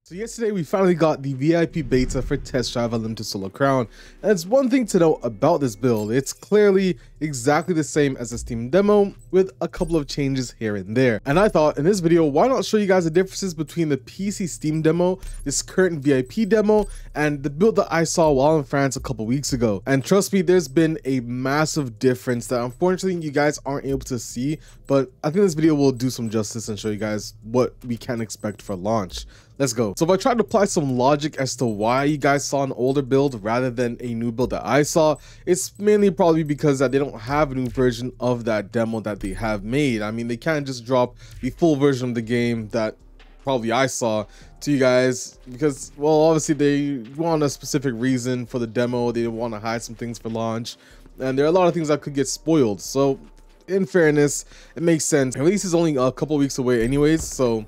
So yesterday we finally got the VIP beta for Test Drive Unlimited Solo Crown, and it's one thing to note about this build. It's clearly exactly the same as the Steam demo with a couple of changes here and there. And I thought in this video, why not show you guys the differences between the PC Steam demo, this current VIP demo, and the build that I saw while in France a couple weeks ago. And trust me, there's been a massive difference that unfortunately you guys aren't able to see, but I think this video will do some justice and show you guys what we can expect for launch. Let's go. So if I try to apply some logic as to why you guys saw an older build rather than a new build that I saw, it's mainly probably because that they don't have a new version of that demo that they have made. I mean, they can't just drop the full version of the game that probably I saw to you guys because, well, obviously they want a specific reason for the demo. They want to hide some things for launch, and there are a lot of things that could get spoiled. So in fairness, it makes sense. Release is only a couple weeks away anyways, so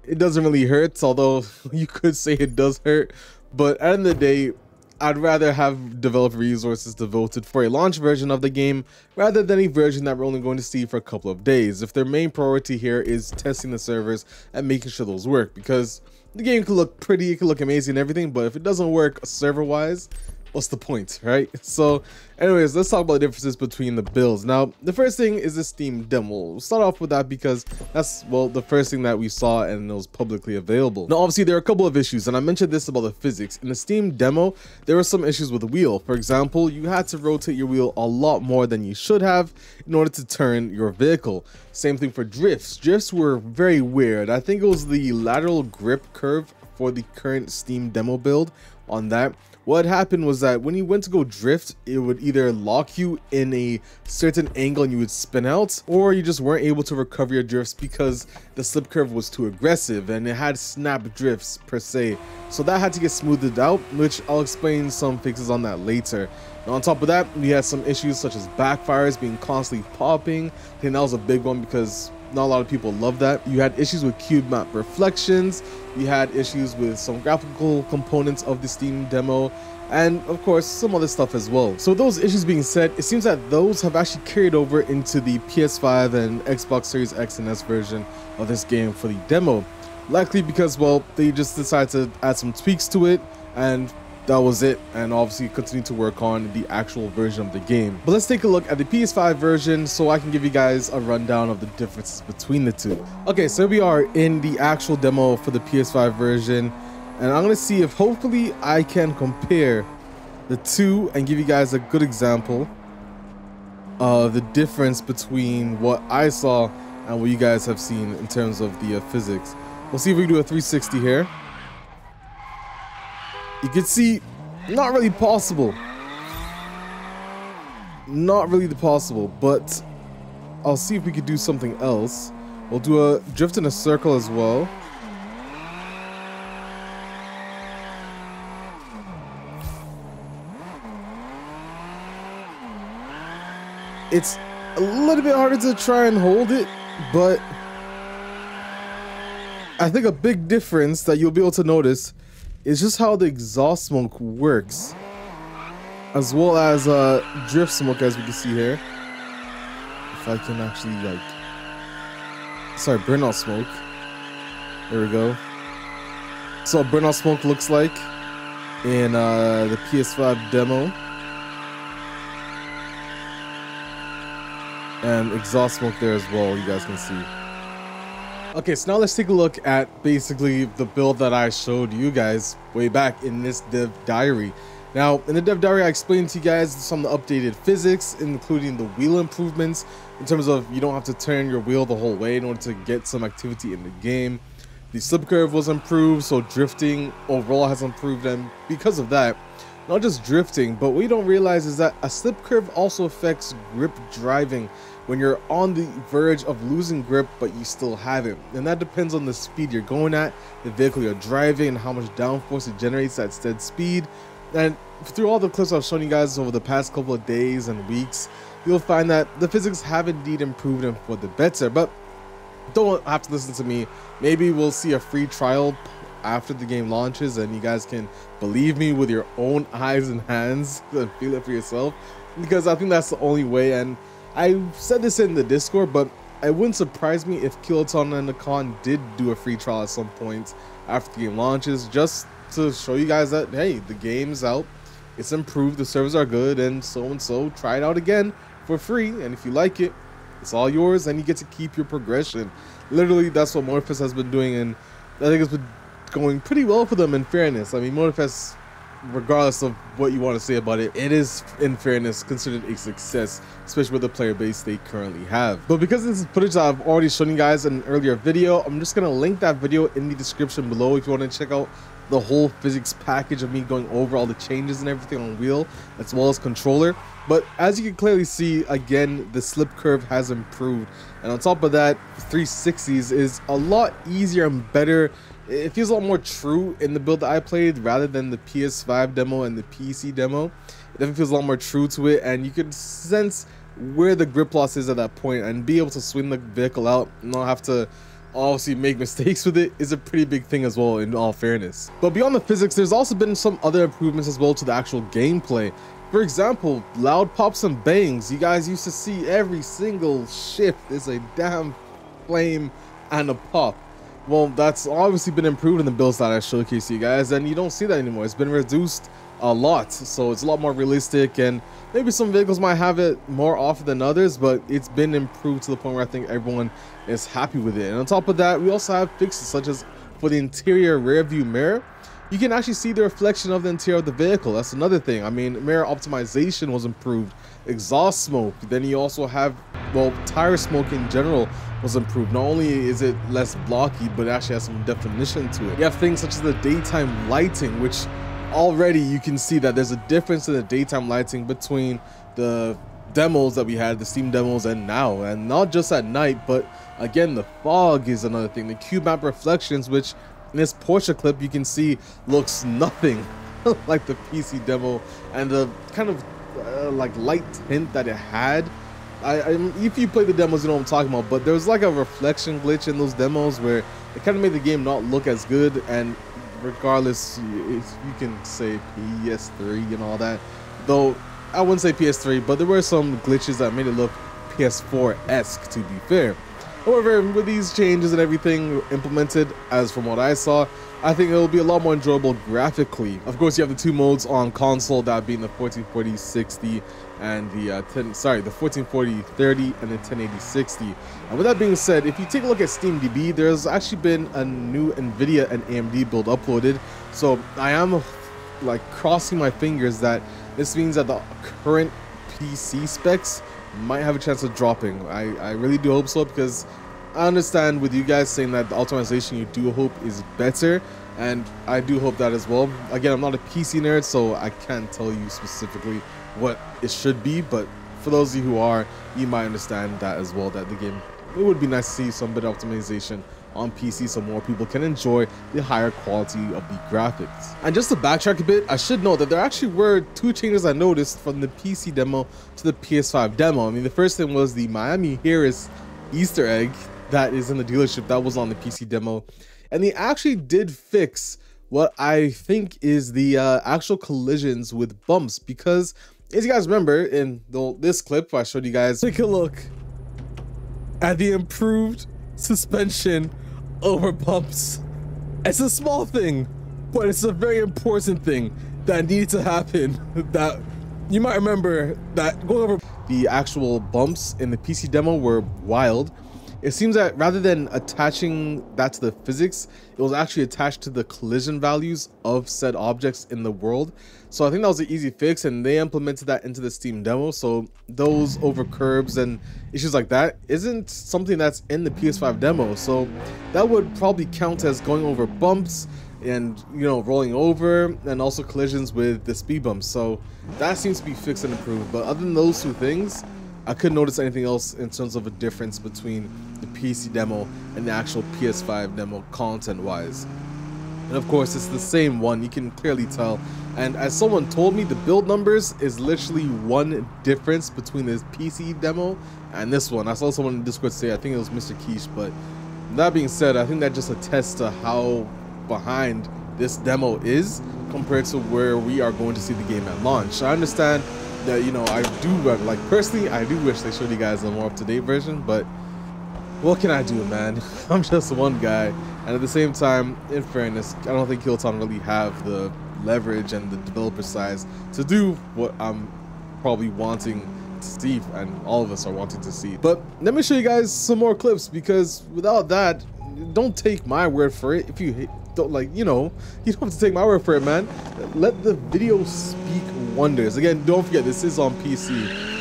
it doesn't really hurt, although you could say it does hurt. But at the end of the day, I'd rather have developer resources devoted for a launch version of the game rather than a version that we're only going to see for a couple of days, if their main priority here is testing the servers and making sure those work. Because the game could look pretty, it could look amazing and everything, but if it doesn't work server wise, what's the point, right? So anyways, let's talk about the differences between the builds. Now, the first thing is the Steam demo. We'll start off with that because that's, well, the first thing that we saw and it was publicly available. Now, obviously, there are a couple of issues, and I mentioned this about the physics. In the Steam demo, there were some issues with the wheel. For example, you had to rotate your wheel a lot more than you should have in order to turn your vehicle. Same thing for drifts. Drifts were very weird. I think it was the lateral grip curve for the current Steam demo build on that. What happened was that when you went to go drift, it would either lock you in a certain angle and you would spin out, or you just weren't able to recover your drifts because the slip curve was too aggressive and it had snap drifts per se. So that had to get smoothed out, which I'll explain some fixes on that later. Now, on top of that, we had some issues such as backfires being constantly popping. I think that was a big one because not a lot of people love that. You had issues with cube map reflections. You had issues with some graphical components of the Steam demo, and of course some other stuff as well. So those issues being said, it seems that those have actually carried over into the PS5 and Xbox Series X and S version of this game for the demo. Likely because, well, they just decided to add some tweaks to it, and that was it, and obviously continue to work on the actual version of the game. But let's take a look at the PS5 version so I can give you guys a rundown of the differences between the two. Okay, so we are in the actual demo for the PS5 version, and I'm gonna see if hopefully I can compare the two and give you guys a good example of the difference between what I saw and what you guys have seen in terms of the physics. We'll see if we can do a 360 here. You can see, not really possible. Not really possible, but I'll see if we could do something else. We'll do a drift in a circle as well. It's a little bit harder to try and hold it, but I think a big difference that you'll be able to notice is just how the exhaust smoke works, as well as drift smoke, as we can see here. If I can actually, like, sorry, burnout smoke. There we go. So what burnout smoke looks like in the PS5 demo, and exhaust smoke there as well, you guys can see. Okay, so now let's take a look at basically the build that I showed you guys way back in this dev diary. Now, in the dev diary, I explained to you guys some of the updated physics, including the wheel improvements, in terms of you don't have to turn your wheel the whole way in order to get some activity in the game. The slip curve was improved, so drifting overall has improved, and because of that, not just drifting, but what you don't realize is that a slip curve also affects grip driving when you're on the verge of losing grip but you still have it, and that depends on the speed you're going at, the vehicle you're driving, and how much downforce it generates at steady speed. And through all the clips I've shown you guys over the past couple of days and weeks, you'll find that the physics have indeed improved and for the better. But don't have to listen to me. Maybe we'll see a free trial after the game launches and you guys can believe me with your own eyes and hands and feel it for yourself, because I think that's the only way. And I said this in the Discord, but it wouldn't surprise me if Kiloton and the Con did do a free trial at some point after the game launches, just to show you guys that, hey, the game's out, it's improved, the servers are good, and so. Try it out again for free, and if you like it, it's all yours, and you get to keep your progression. Literally, that's what Motorfest has been doing, and I think it's been going pretty well for them, in fairness. I mean, Motorfest, regardless of what you want to say about it, it is, in fairness, considered a success, especially with the player base they currently have. But because this is footage that I've already shown you guys in an earlier video, I'm just going to link that video in the description below if you want to check out the whole physics package of me going over all the changes and everything on wheel as well as controller. But as you can clearly see, again, the slip curve has improved, and on top of that, 360s is a lot easier and better. It feels a lot more true in the build that I played rather than the PS5 demo and the PC demo. It definitely feels a lot more true to it, and you can sense where the grip loss is at that point, and be able to swing the vehicle out and not have to obviously make mistakes with it is a pretty big thing as well, in all fairness. But beyond the physics, there's also been some other improvements as well to the actual gameplay. For example, loud pops and bangs. You guys used to see every single shift is a damn flame and a pop. Well, that's obviously been improved in the builds that I showcased you guys, and you don't see that anymore. It's been reduced a lot, so it's a lot more realistic, and maybe some vehicles might have it more often than others, but it's been improved to the point where I think everyone is happy with it. And on top of that, we also have fixes such as for the interior rear view mirror. You can actually see the reflection of the interior of the vehicle. That's another thing. I mean, mirror optimization was improved, exhaust smoke, then you also have, well, tire smoke in general was improved. Not only is it less blocky, but it actually has some definition to it. You have things such as the daytime lighting, which already you can see that there's a difference in the daytime lighting between the demos that we had, the Steam demos, and now, and not just at night, but again, the fog is another thing. The cube map reflections, which in this Porsche clip you can see looks nothing like the PC demo, and the kind of like light tint that it had. If you play the demos, you know what I'm talking about, but there was like a reflection glitch in those demos where it kind of made the game not look as good. And regardless, you can say PS3 and all that, though I wouldn't say PS3, but there were some glitches that made it look PS4-esque, to be fair. However, with these changes and everything implemented, as from what I saw, I think it'll be a lot more enjoyable graphically. Of course, you have the two modes on console, that being the 1440-60 and the 1440-30 and the 1080-60. And with that being said, if you take a look at SteamDB, there's actually been a new NVIDIA and AMD build uploaded. So I am like crossing my fingers that this means that the current PC specs might have a chance of dropping. I really do hope so, because I understand with you guys saying that the optimization you do hope is better, and I do hope that as well. Again, I'm not a PC nerd, so I can't tell you specifically what it should be, but for those of you who are, you might understand that as well, that the game, it would be nice to see some better optimization on PC so more people can enjoy the higher quality of the graphics. And just to backtrack a bit, I should note that there actually were two changes I noticed from the PC demo to the PS5 demo. I mean, the first thing was the Miami Harris Easter egg that is in the dealership that was on the PC demo, and they actually did fix what I think is the actual collisions with bumps, because as you guys remember in this clip I showed you guys, take a look at the improved suspension over bumps. It's a small thing, but it's a very important thing that needed to happen. That you might remember that going over the actual bumps in the PC demo were wild. It seems that rather than attaching that to the physics, it was actually attached to the collision values of said objects in the world. So I think that was an easy fix, and they implemented that into the Steam demo. So those over curbs and issues like that isn't something that's in the PS5 demo. So that would probably count as going over bumps and, you know, rolling over, and also collisions with the speed bumps. So that seems to be fixed and improved. But other than those two things, I couldn't notice anything else in terms of a difference between the PC demo and the actual PS5 demo content-wise. And of course, it's the same one, you can clearly tell. And as someone told me, the build numbers is literally one difference between this PC demo and this one. I saw someone in Discord say, I think it was Mr. Quiche, but that being said, I think that just attests to how behind this demo is compared to where we are going to see the game at launch. I understand that, you know, I do, like, personally, I do wish they showed you guys a more up-to-date version, but what can I do, man? I'm just one guy, and at the same time, in fairness, I don't think Hilltown really have the leverage and the developer size to do what I'm probably wanting to see, and all of us are wanting to see. But let me show you guys some more clips, because without that, don't take my word for it. If you don't, like, you know, you don't have to take my word for it, man. Let the video speak wonders. Again, don't forget, this is on PC.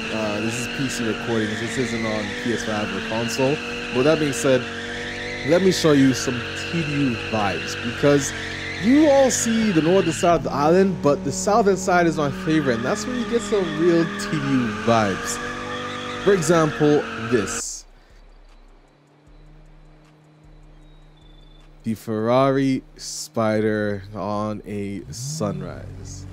This is PC recordings. This isn't on PS5 or console. But with that being said, let me show you some TDU vibes, because you all see the northern side of the island, but the southern side is my favorite, and that's when you get some real TDU vibes. For example, this. The Ferrari Spider on a sunrise.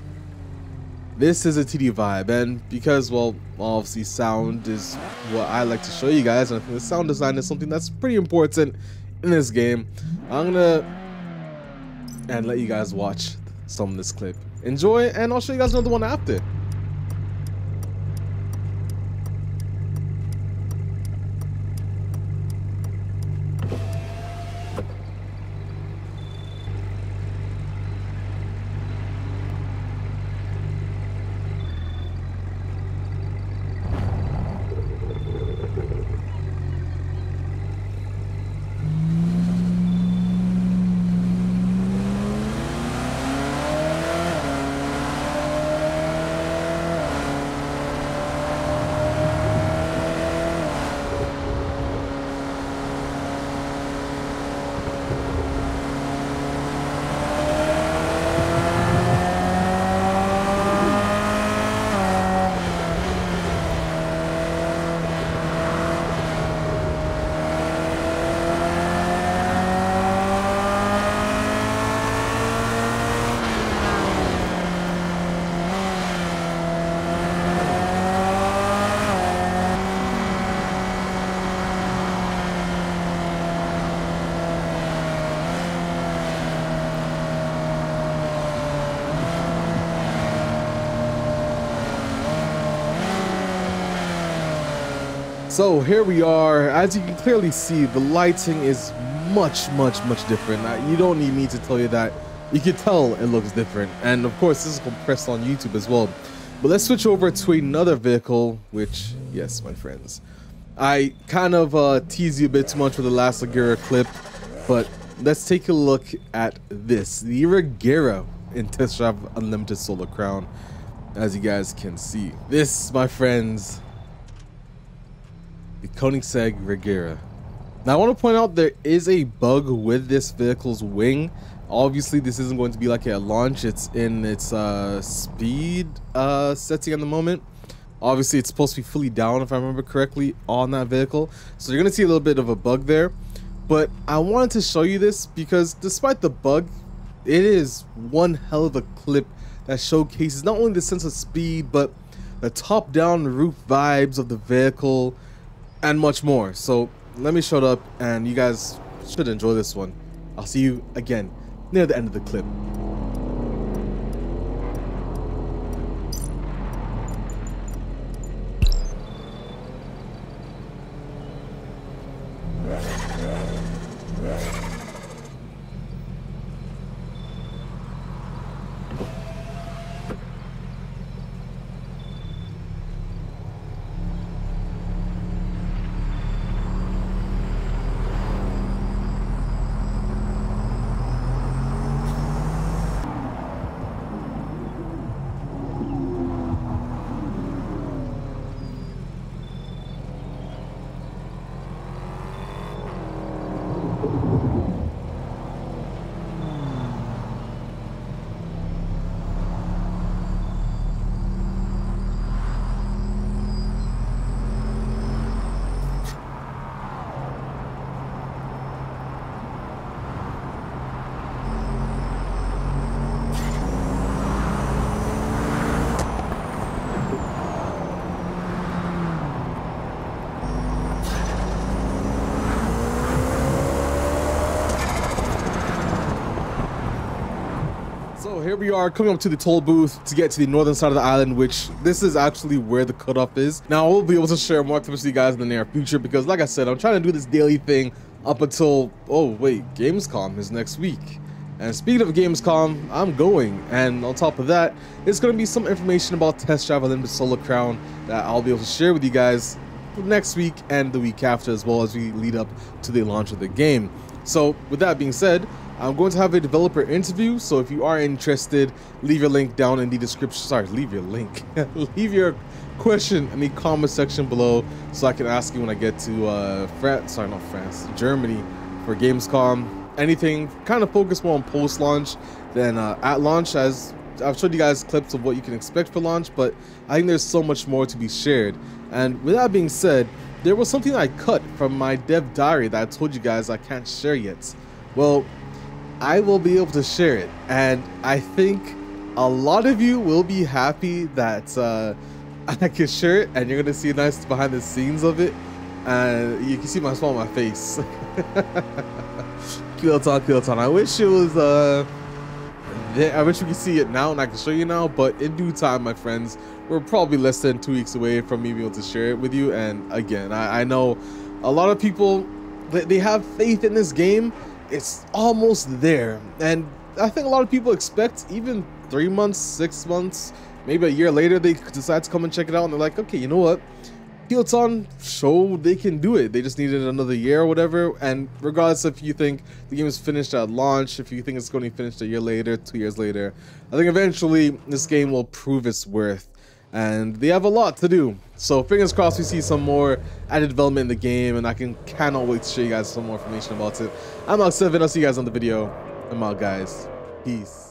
This is a TD vibe, and because, well, obviously sound is what I like to show you guys, and I think the sound design is something that's pretty important in this game. I'm gonna let you guys watch some of this clip. Enjoy, and I'll show you guys another one after. So here we are. As you can clearly see, the lighting is much different. You don't need me to tell you that. You can tell it looks different, and of course this is compressed on YouTube as well. But let's switch over to another vehicle, which, yes, my friends, I kind of teased you a bit too much with the last Regera clip, but let's take a look at this, the Regera in Test Drive Unlimited Solar Crown. As you guys can see, this, my friends, the Koenigsegg Regera. Now I want to point out there is a bug with this vehicle's wing. Obviously this isn't going to be like a launch, it's in its speed setting at the moment. Obviously it's supposed to be fully down, if I remember correctly, on that vehicle, so you're gonna see a little bit of a bug there. But I wanted to show you this because despite the bug, it is one hell of a clip that showcases not only the sense of speed, but the top-down roof vibes of the vehicle and much more. So let me show it up, and you guys should enjoy this one. I'll see you again near the end of the clip. So here we are coming up to the toll booth to get to the northern side of the island, which this is actually where the cutoff is. Now I will be able to share more clips with you guys in the near future because like I said, I'm trying to do this daily thing up until, oh wait, Gamescom is next week. And speaking of Gamescom, I'm going, and on top of that, it's going to be some information about Test Drive Unlimited Solar Crown that I'll be able to share with you guys next week and the week after, as well as we lead up to the launch of the game. So with that being said, I'm going to have a developer interview, so if you are interested, leave your link down in the description. Sorry, leave your link. Leave your question in the comment section below so I can ask you when I get to Germany for Gamescom. Anything kind of focus more on post-launch than at launch, as I've showed you guys clips of what you can expect for launch, but I think there's so much more to be shared. And with that being said, there was something I cut from my dev diary that I told you guys I can't share yet. Well, I will be able to share it, and I think a lot of you will be happy that I can share it, and you're gonna see a nice behind the scenes of it, and you can see my smile on my face. Kiloton. I wish it was I wish we could see it now and I can show you now, but in due time, my friends, we're probably less than 2 weeks away from me being able to share it with you. And again, I know a lot of people, they have faith in this game. It's almost there, and I think a lot of people expect even 3 months, 6 months, maybe a year later they decide to come and check it out, and they're like, okay, you know what, Kiloton showed they can do it. They just needed another year or whatever. And regardless if you think the game is finished at launch, if you think it's going to be finished a year later, 2 years later, I think eventually this game will prove its worth. And they have a lot to do. So fingers crossed we see some more added development in the game, and I cannot wait to show you guys some more information about it. I'm Alex7. I'll see you guys on the video. I'm out, guys. Peace.